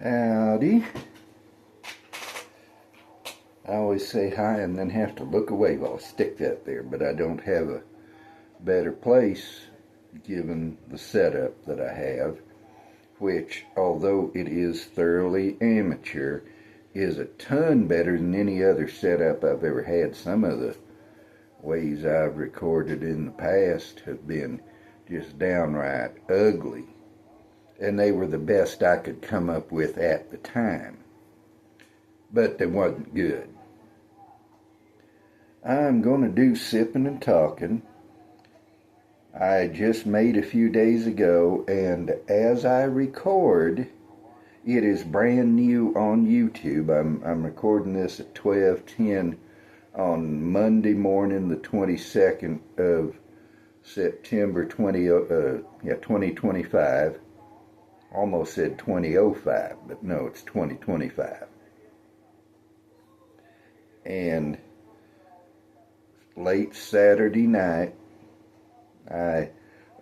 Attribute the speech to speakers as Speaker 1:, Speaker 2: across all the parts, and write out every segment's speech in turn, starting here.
Speaker 1: Howdy. I always say hi and then have to look away while I stick that there, but I don't have a better place given the setup that I have, which, although it is thoroughly amateur, is a ton better than any other setup I've ever had. Some of the ways I've recorded in the past have been just downright ugly, and they were the best I could come up with at the time, but they wasn't good. I'm going to do sipping and talking. I just made a few days ago, and as I record, it is brand new on YouTube. I'm recording this at 12:10 on Monday morning, the 22nd of September 2025. Almost said 2005, but no, it's 2025. And late Saturday night, I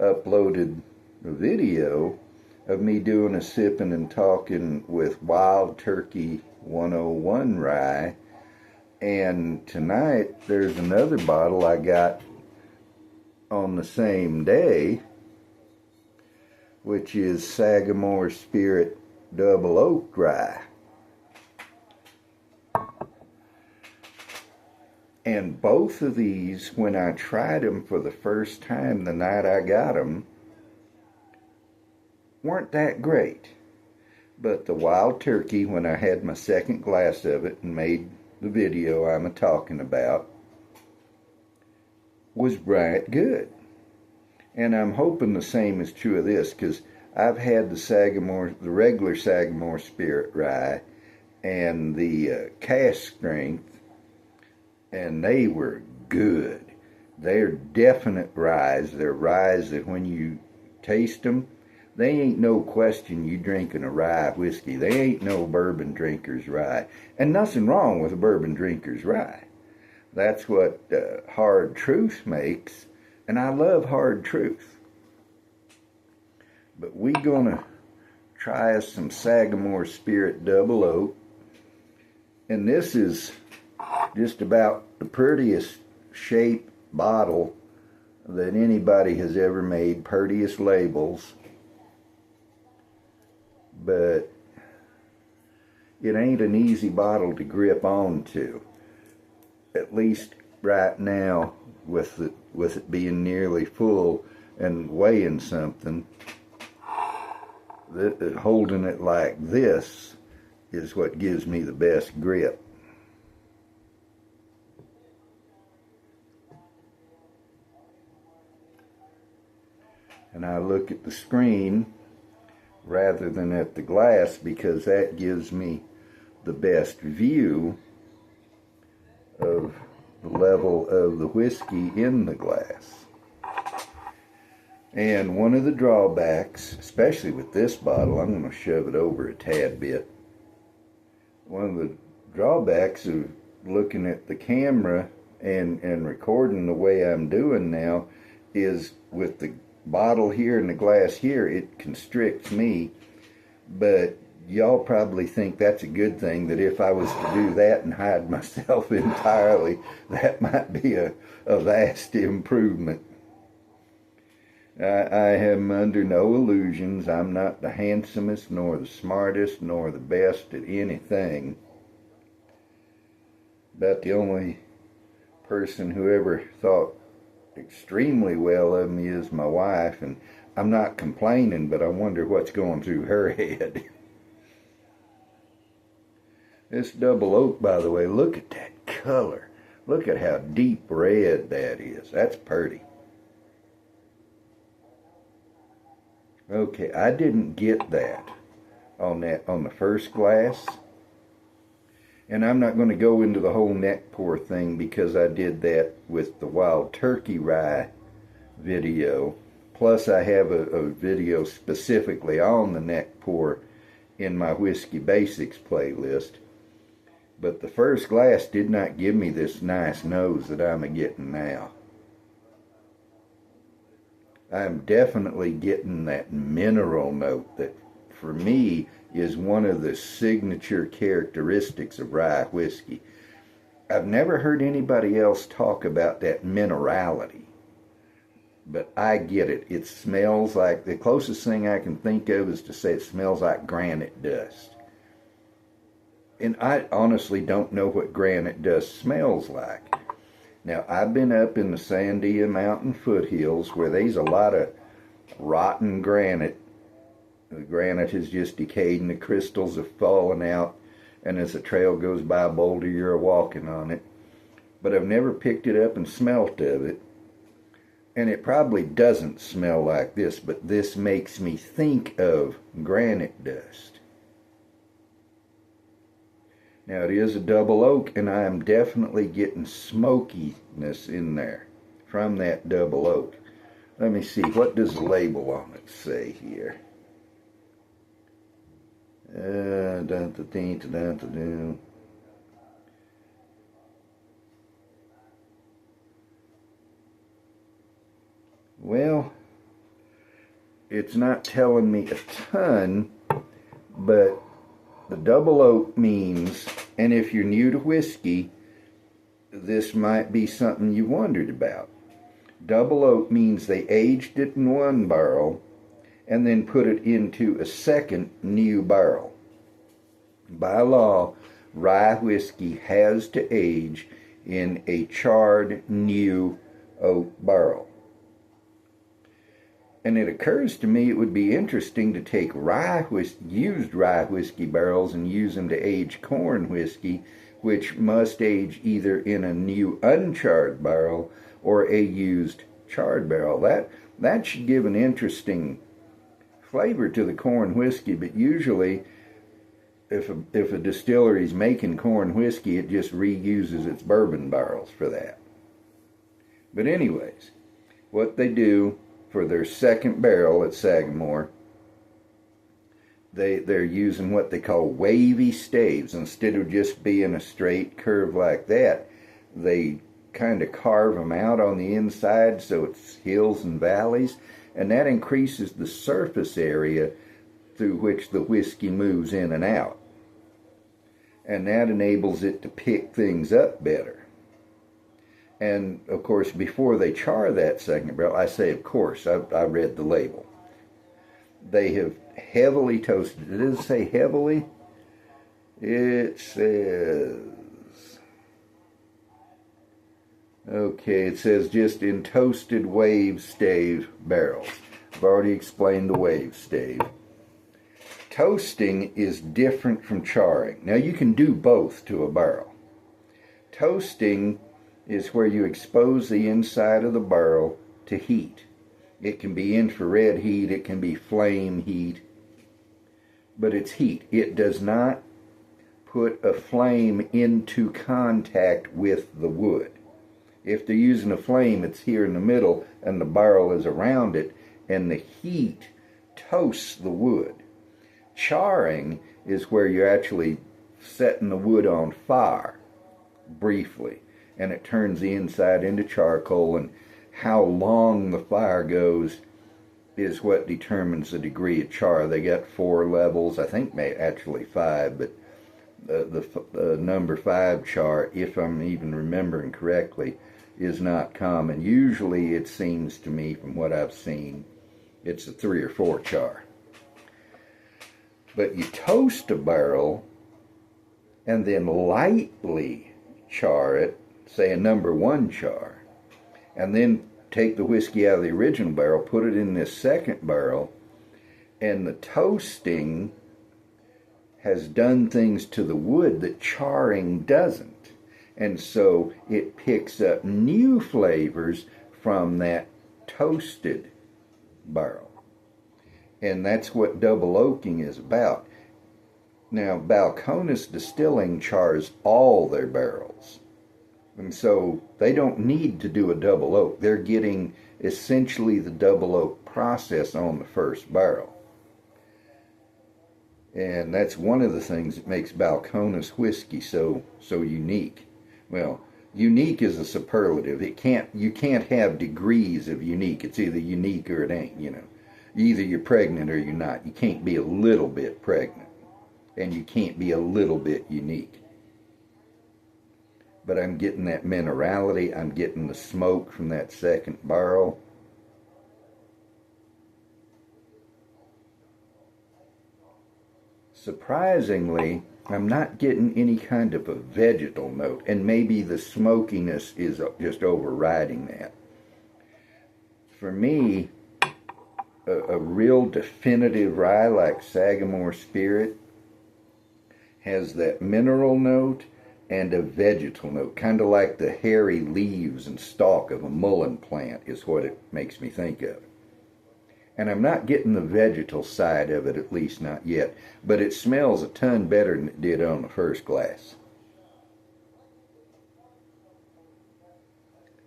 Speaker 1: uploaded a video of me doing a sipping and talking with Wild Turkey 101 rye. And tonight, there's another bottle I got on the same day, which is Sagamore Spirit Double Oak rye. And both of these, when I tried them for the first time the night I got them, weren't that great. But the Wild Turkey, when I had my second glass of it and made the video I'm talking about, was right good. And I'm hoping the same is true of this, because I've had the regular Sagamore Spirit rye and the cask strength, and they were good. They're definite ryes. They're ryes that when you taste them, they ain't no question you drinking a rye whiskey. They ain't no bourbon drinker's rye. And nothing wrong with a bourbon drinker's rye. That's what Hard Truth makes. And I love Hard Truth. But we gonna try us some Sagamore Spirit Double Oak. And this is just about the prettiest shape bottle that anybody has ever made. Prettiest labels. But it ain't an easy bottle to grip onto. At least right now, with it being nearly full and weighing something, holding it like this is what gives me the best grip. And I look at the screen rather than at the glass because that gives me the best view of the level of the whiskey in the glass. And one of the drawbacks, especially with this bottle, I'm going to shove it over a tad bit. One of the drawbacks of looking at the camera and recording the way I'm doing now is with the bottle here and the glass here, it constricts me. But y'all probably think that's a good thing, that if I was to do that and hide myself entirely, that might be a vast improvement. I am under no illusions. I'm not the handsomest, nor the smartest, nor the best at anything. About the only person who ever thought extremely well of me is my wife, and I'm not complaining, but I wonder what's going through her head. This Double Oak, by the way, look at that color. Look at how deep red that is. That's pretty. Okay, I didn't get that on the first glass. And I'm not going to go into the whole neck pour thing because I did that with the Wild Turkey rye video. Plus I have a video specifically on the neck pour in my Whiskey Basics playlist. But the first glass did not give me this nice nose that I'm getting now. I'm definitely getting that mineral note that, for me, is one of the signature characteristics of rye whiskey. I've never heard anybody else talk about that minerality, but I get it. It smells like, the closest thing I can think of is to say it smells like granite dust. And I honestly don't know what granite dust smells like. Now, I've been up in the Sandia Mountain foothills where there's a lot of rotten granite. The granite has just decayed and the crystals have fallen out, and as the trail goes by a boulder, you're walking on it. But I've never picked it up and smelt of it. And it probably doesn't smell like this, but this makes me think of granite dust. Now, it is a double oak, and I am definitely getting smokiness in there from that double oak. Let me see, what does the label on it say here? Well, it's not telling me a ton, but the double oak means, and if you're new to whiskey, this might be something you wondered about. Double oak means they aged it in one barrel and then put it into a second new barrel. By law, rye whiskey has to age in a charred new oak barrel. And it occurs to me it would be interesting to take used rye whiskey barrels and use them to age corn whiskey, which must age either in a new uncharred barrel or a used charred barrel. That should give an interesting flavor to the corn whiskey, but usually if a distillery is making corn whiskey, it just reuses its bourbon barrels for that. But anyways, what they do for their second barrel at Sagamore, they're using what they call wavy staves. Instead of just being a straight curve like that, they kind of carve them out on the inside so it's hills and valleys, and that increases the surface area through which the whiskey moves in and out. And that enables it to pick things up better. And, of course, before they char that second barrel, I say, of course, I read the label. They have heavily toasted. Does it say heavily? It says... Okay, it says just in toasted wave stave barrels. I've already explained the wave stave. Toasting is different from charring. Now, you can do both to a barrel. Toasting is where you expose the inside of the barrel to heat. It can be infrared heat, it can be flame heat, but it's heat. It does not put a flame into contact with the wood. If they're using a flame, it's here in the middle and the barrel is around it, and the heat toasts the wood. Charring is where you're actually setting the wood on fire briefly, and it turns the inside into charcoal, and how long the fire goes is what determines the degree of char. They got 4 levels, I think actually 5, but the number 5 char, if I'm even remembering correctly, is not common. Usually it seems to me, from what I've seen, it's a 3 or 4 char. But you toast a barrel and then lightly char it, say a number 1 char, and then take the whiskey out of the original barrel, put it in this second barrel, and the toasting has done things to the wood that charring doesn't. And so it picks up new flavors from that toasted barrel. And that's what double oaking is about. Now, Balcones Distilling chars all their barrels. And so they don't need to do a double oak. They're getting essentially the double oak process on the first barrel. And that's one of the things that makes Balcones whiskey so unique. Well, unique is a superlative. You can't have degrees of unique. It's either unique or it ain't, you know. Either you're pregnant or you're not. You can't be a little bit pregnant. and you can't be a little bit unique. But I'm getting that minerality, I'm getting the smoke from that second barrel. Surprisingly, I'm not getting any kind of a vegetal note, and maybe the smokiness is just overriding that. For me, a real definitive rye like Sagamore Spirit has that mineral note and a vegetal note, kind of like the hairy leaves and stalk of a mullein plant is what it makes me think of. And I'm not getting the vegetal side of it, at least not yet, but it smells a ton better than it did on the first glass.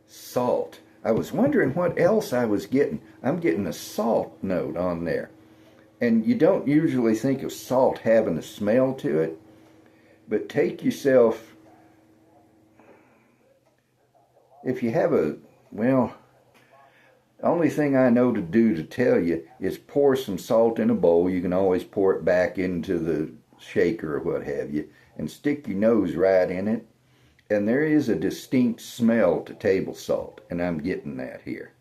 Speaker 1: Salt. I was wondering what else I was getting. I'm getting a salt note on there. And you don't usually think of salt having a smell to it, but take yourself, if you have a, well, the only thing I know to do to tell you is pour some salt in a bowl. You can always pour it back into the shaker or what have you, and stick your nose right in it. And there is a distinct smell to table salt, and I'm getting that here.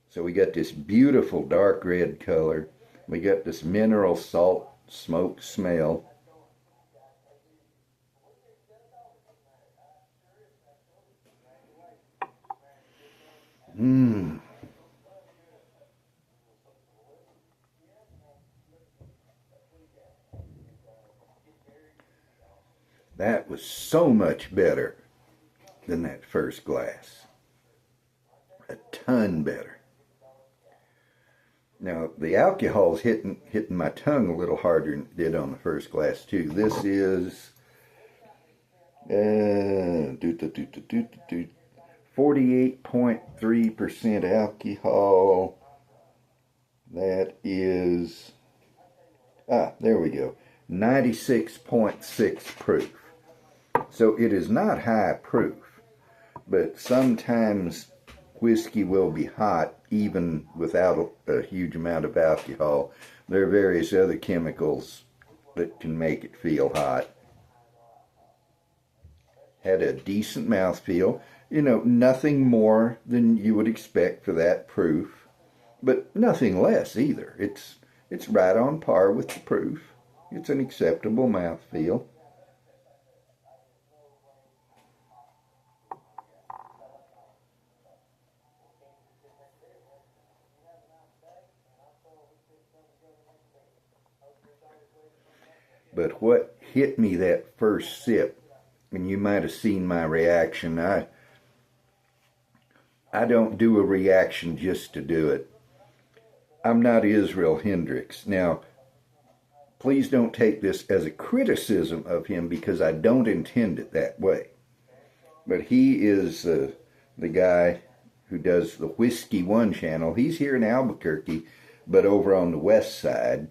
Speaker 1: So we got this beautiful dark red color. We got this mineral salt smoke smell. That was so much better than that first glass. A ton better. Now, the alcohol's hitting my tongue a little harder than it did on the first glass, too. This is 48.3% alcohol. That is, there we go, 96.6 proof. So it is not high proof, but sometimes whiskey will be hot even without a huge amount of alcohol. There are various other chemicals that can make it feel hot. Had a decent mouthfeel. You know, nothing more than you would expect for that proof, but nothing less either. It's right on par with the proof. It's an acceptable mouthfeel. But what hit me that first sip, and you might have seen my reaction, I don't do a reaction just to do it. I'm not Israel Hendricks. Now, please don't take this as a criticism of him, because I don't intend it that way. But he is the guy who does the Whisky 1 channel. He's here in Albuquerque, but over on the west side,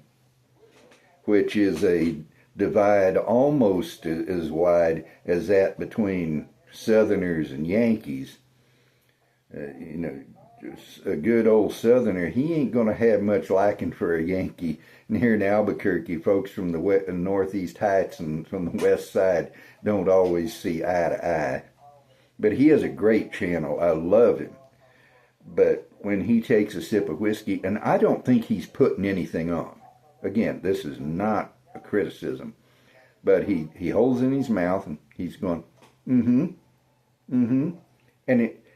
Speaker 1: which is a divide almost as wide as that between Southerners and Yankees. You know, just a good old Southerner, he ain't going to have much liking for a Yankee. And here in Albuquerque, folks from the Northeast Heights and from the west side don't always see eye to eye. But he has a great channel. I love him. But when he takes a sip of whiskey, and I don't think he's putting anything on. Again, this is not a criticism, but he holds in his mouth and he's going, and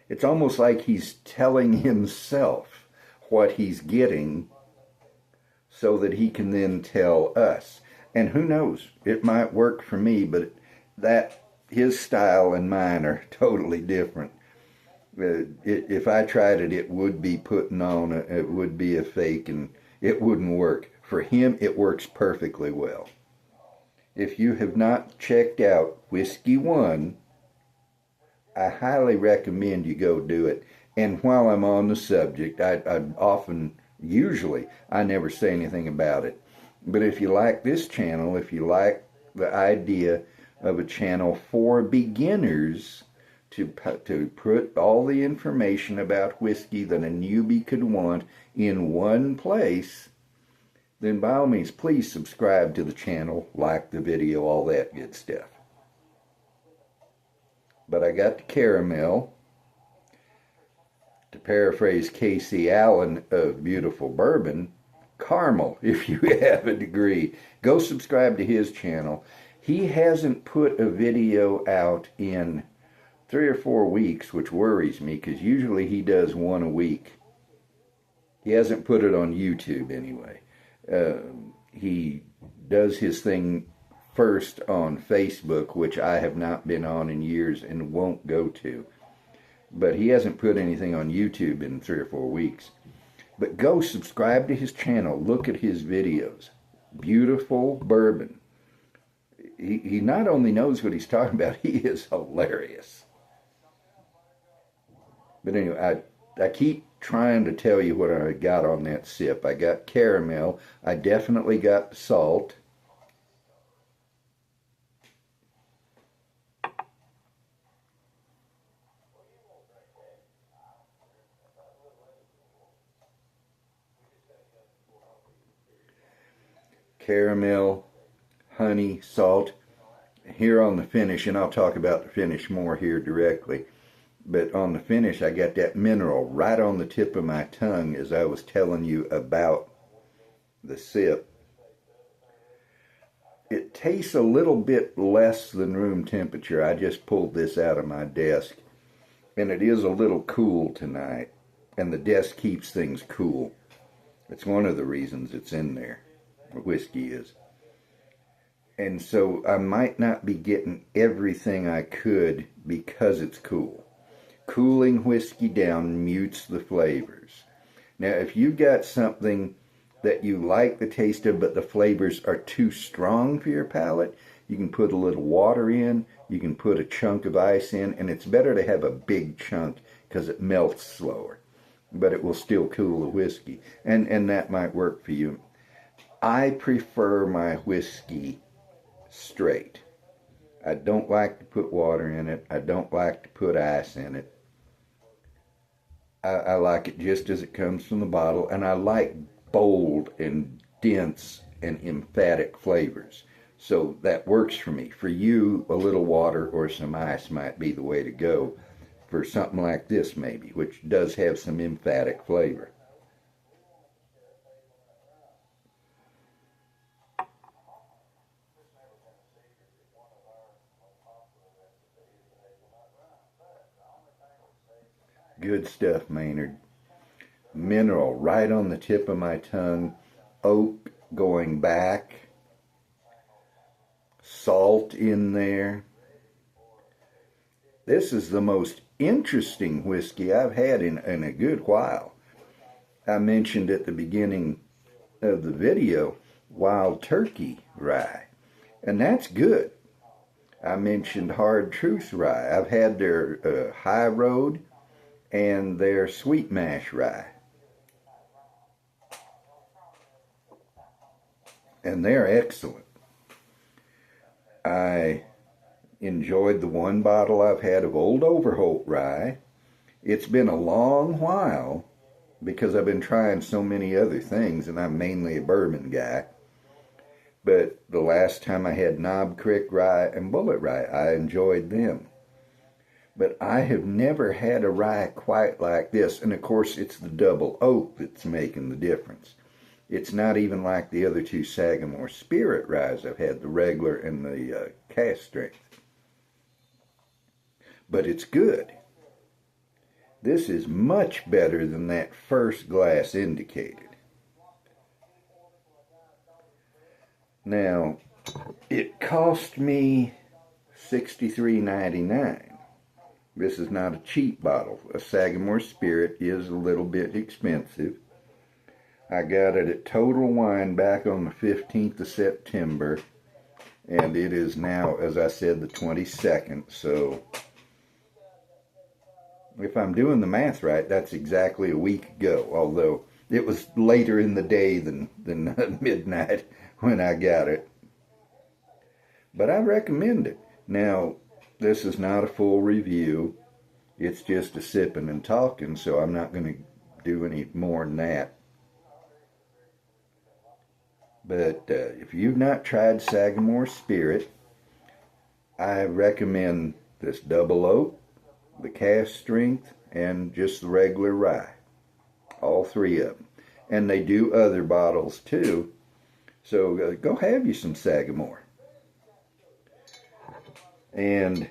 Speaker 1: it's almost like he's telling himself what he's getting so that he can then tell us. And who knows, it might work for me, but his style and mine are totally different. If I tried it, it would be putting on, it would be a fake, and it wouldn't work. For him, it works perfectly well. If you have not checked out Whisky 1, I highly recommend you go do it. And while I'm on the subject, I usually never say anything about it. But if you like this channel, if you like the idea of a channel for beginners to put all the information about whiskey that a newbie could want in one place, then by all means, please subscribe to the channel, like the video, all that good stuff. But I got the caramel. To paraphrase Casey Allen of Beautiful Bourbon, caramel, if you have a degree. Go subscribe to his channel. He hasn't put a video out in 3 or 4 weeks, which worries me, because usually he does one a week. He hasn't put it on YouTube anyway. He does his thing first on Facebook, which I have not been on in years and won't go to. But he hasn't put anything on YouTube in 3 or 4 weeks. But go subscribe to his channel. Look at his videos. Beautiful Bourbon. He not only knows what he's talking about, he is hilarious. But anyway, I keep trying to tell you what I got on that sip. I got caramel. I definitely got salt. Caramel, honey, salt. Here on the finish, and I'll talk about the finish more here directly, but on the finish I got that mineral right on the tip of my tongue as I was telling you about the sip. It tastes a little bit less than room temperature. I just pulled this out of my desk, and it is a little cool tonight, and the desk keeps things cool. It's one of the reasons it's in there. Whiskey is. And so I might not be getting everything I could because it's cool. Cooling whiskey down mutes the flavors. Now, if you got something that you like the taste of, but the flavors are too strong for your palate, you can put a little water in, you can put a chunk of ice in, and it's better to have a big chunk because it melts slower. But it will still cool the whiskey. And that might work for you. I prefer my whiskey straight. I don't like to put water in it. I don't like to put ice in it. I like it just as it comes from the bottle, and I like bold and dense and emphatic flavors. So that works for me. For you, a little water or some ice might be the way to go for something like this maybe, which does have some emphatic flavor. Good stuff, Maynard. Mineral right on the tip of my tongue. Oak going back. Salt in there. This is the most interesting whiskey I've had in a good while. I mentioned at the beginning of the video Wild Turkey rye, and that's good. I mentioned Hard Truth rye. I've had their High Road and their Sweet Mash rye, and they're excellent. I enjoyed the one bottle I've had of Old Overholt rye. It's been a long while because I've been trying so many other things, and I'm mainly a bourbon guy. But the last time I had Knob Creek rye and Bullet rye, I enjoyed them. But I have never had a rye quite like this. And of course, it's the Double Oak that's making the difference. It's not even like the other two Sagamore Spirit ryes I've had, the regular and the cask strength. But it's good. This is much better than that first glass indicated. Now, it cost me $63.99. This is not a cheap bottle. A Sagamore Spirit is a little bit expensive. I got it at Total Wine back on the 15th of September, and it is now, as I said, the 22nd, so if I'm doing the math right, that's exactly a week ago, although it was later in the day than midnight when I got it. But I recommend it. Now, this is not a full review. It's just a sipping and talking, so I'm not going to do any more than that. But if you've not tried Sagamore Spirit, I recommend this Double Oak, the cask strength, and just the regular rye. All three of them. And they do other bottles too. So go have you some Sagamore. And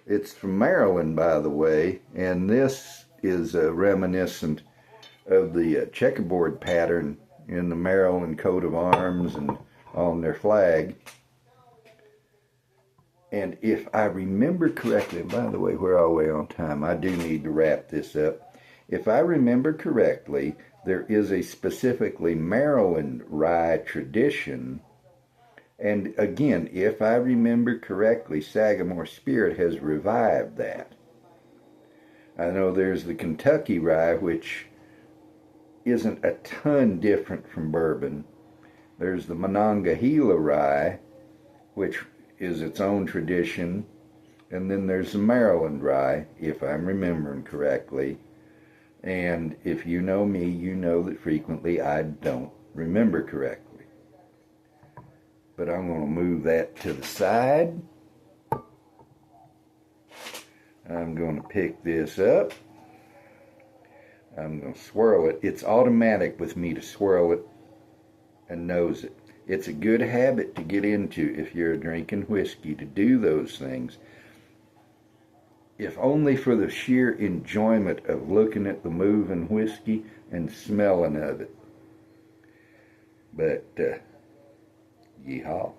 Speaker 1: it's from Maryland, by the way. And this is reminiscent of the checkerboard pattern in the Maryland coat of arms and on their flag. And if I remember correctly, by the way, we're all the way on time. I do need to wrap this up. If I remember correctly, there is a specifically Maryland rye tradition. And again, if I remember correctly, Sagamore Spirit has revived that. I know there's the Kentucky rye, which isn't a ton different from bourbon. There's the Monongahela rye, which is its own tradition. And then there's the Maryland rye, if I'm remembering correctly. And if you know me, you know that frequently I don't remember correctly. But I'm going to move that to the side. I'm going to pick this up. I'm going to swirl it. It's automatic with me to swirl it and nose it. It's a good habit to get into if you're drinking whiskey, to do those things. If only for the sheer enjoyment of looking at the moving whiskey and smelling of it. But, yeehaw.